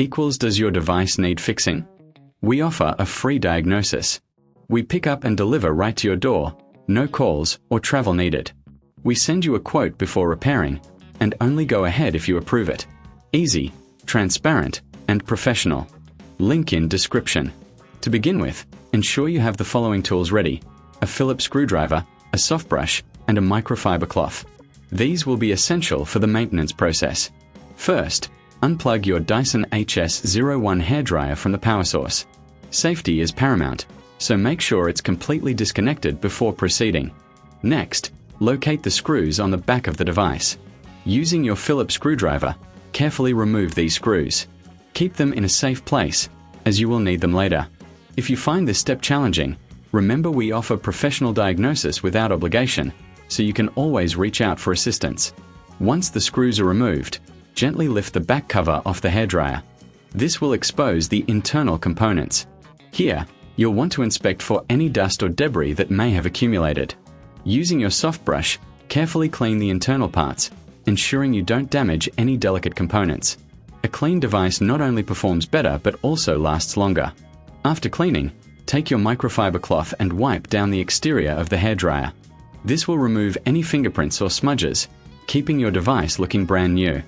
equals does your device need fixing? We offer a free diagnosis. We pick up and deliver right to your door, no calls or travel needed. We send you a quote before repairing, and only go ahead if you approve it. Easy, transparent, and professional. Link in description. To begin with, ensure you have the following tools ready: a Phillips screwdriver, a soft brush, and a microfiber cloth. These will be essential for the maintenance process. First, unplug your Dyson HS01 hairdryer from the power source. Safety is paramount, so make sure it's completely disconnected before proceeding. Next, locate the screws on the back of the device. Using your Phillips screwdriver, carefully remove these screws. Keep them in a safe place, as you will need them later. If you find this step challenging, remember we offer professional diagnosis without obligation, so you can always reach out for assistance. Once the screws are removed, gently lift the back cover off the hairdryer. This will expose the internal components. Here, you'll want to inspect for any dust or debris that may have accumulated. Using your soft brush, carefully clean the internal parts, ensuring you don't damage any delicate components. A clean device not only performs better but also lasts longer. After cleaning, take your microfiber cloth and wipe down the exterior of the hairdryer. This will remove any fingerprints or smudges, keeping your device looking brand new.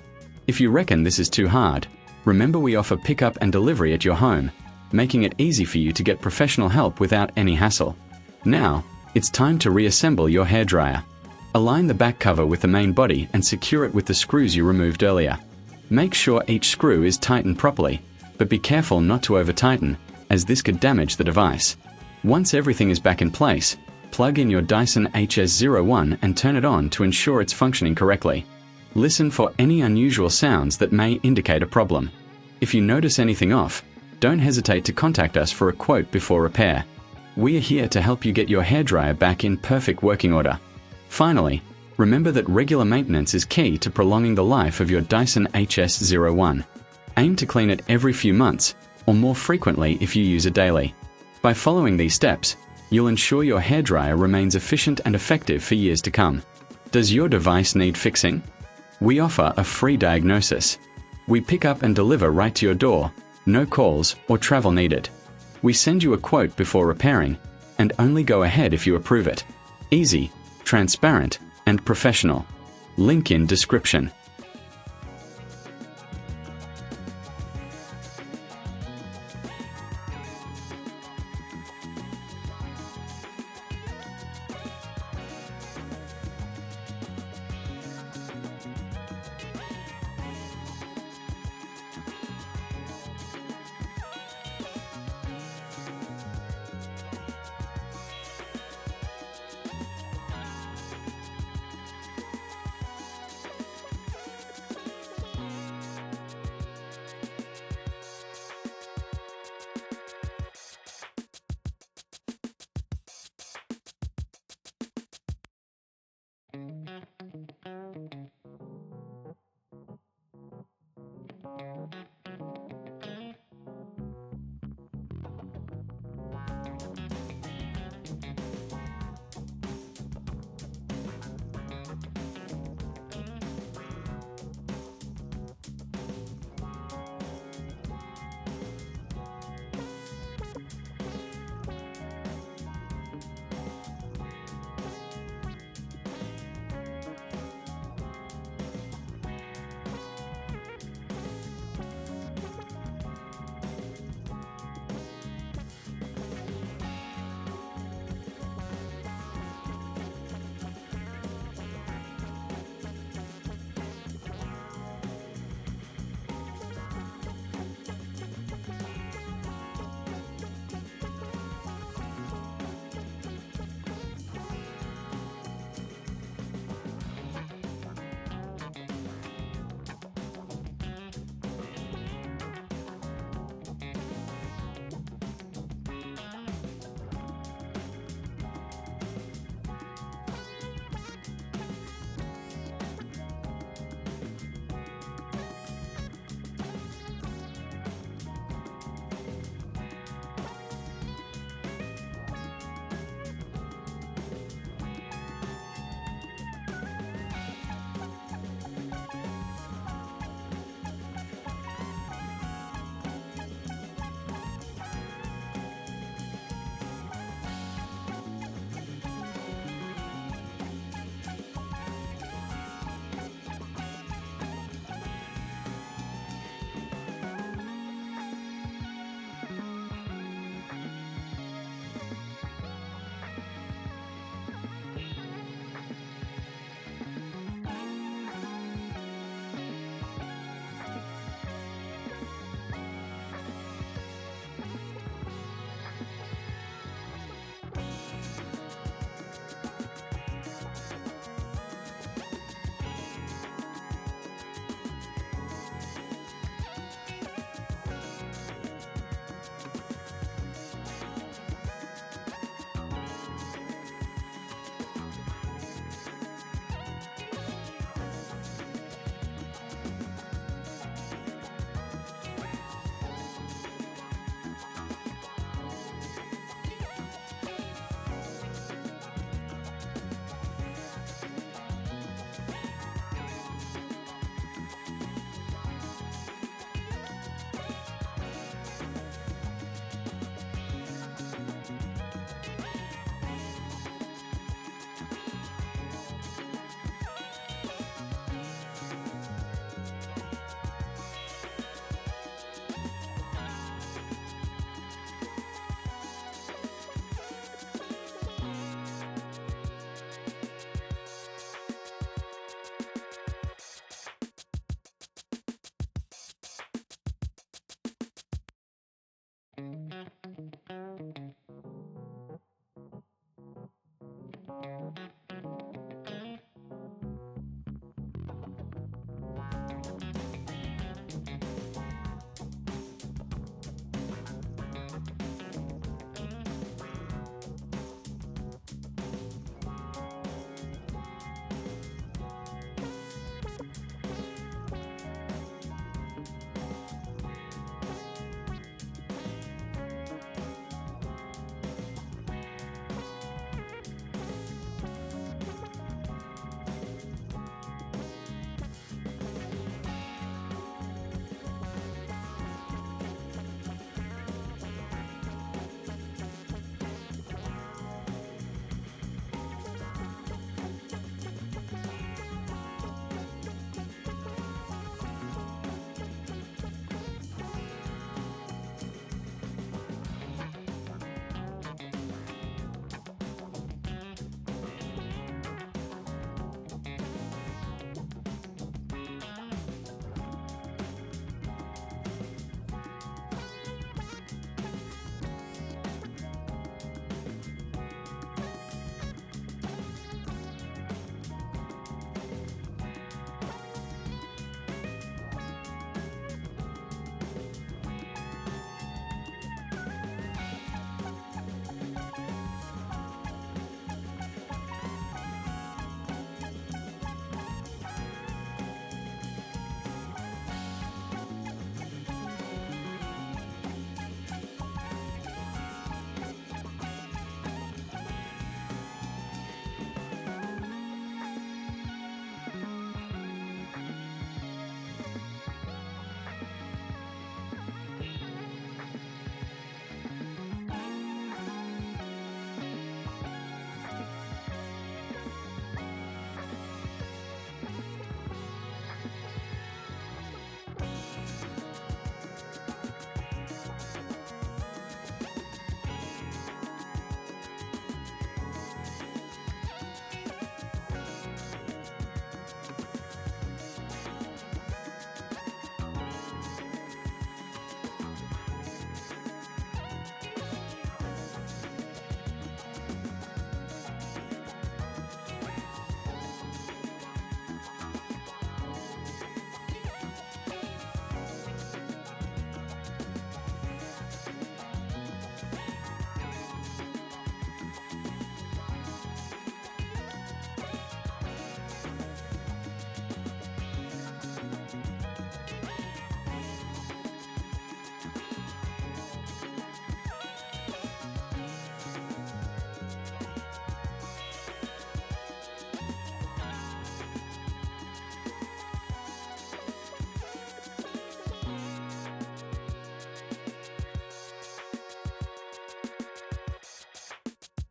If you reckon this is too hard, remember we offer pickup and delivery at your home, making it easy for you to get professional help without any hassle. Now, it's time to reassemble your hairdryer. Align the back cover with the main body and secure it with the screws you removed earlier. Make sure each screw is tightened properly, but be careful not to over-tighten, as this could damage the device. Once everything is back in place, plug in your Dyson HS01 and turn it on to ensure it's functioning correctly. Listen for any unusual sounds that may indicate a problem. If you notice anything off, don't hesitate to contact us for a quote before repair. We are here to help you get your hairdryer back in perfect working order. Finally, remember that regular maintenance is key to prolonging the life of your Dyson HS01. Aim to clean it every few months, or more frequently if you use it daily. By following these steps, you'll ensure your hairdryer remains efficient and effective for years to come. Does your device need fixing? We offer a free diagnosis. We pick up and deliver right to your door, no calls or travel needed. We send you a quote before repairing, and only go ahead if you approve it. Easy, transparent, and professional. Link in description.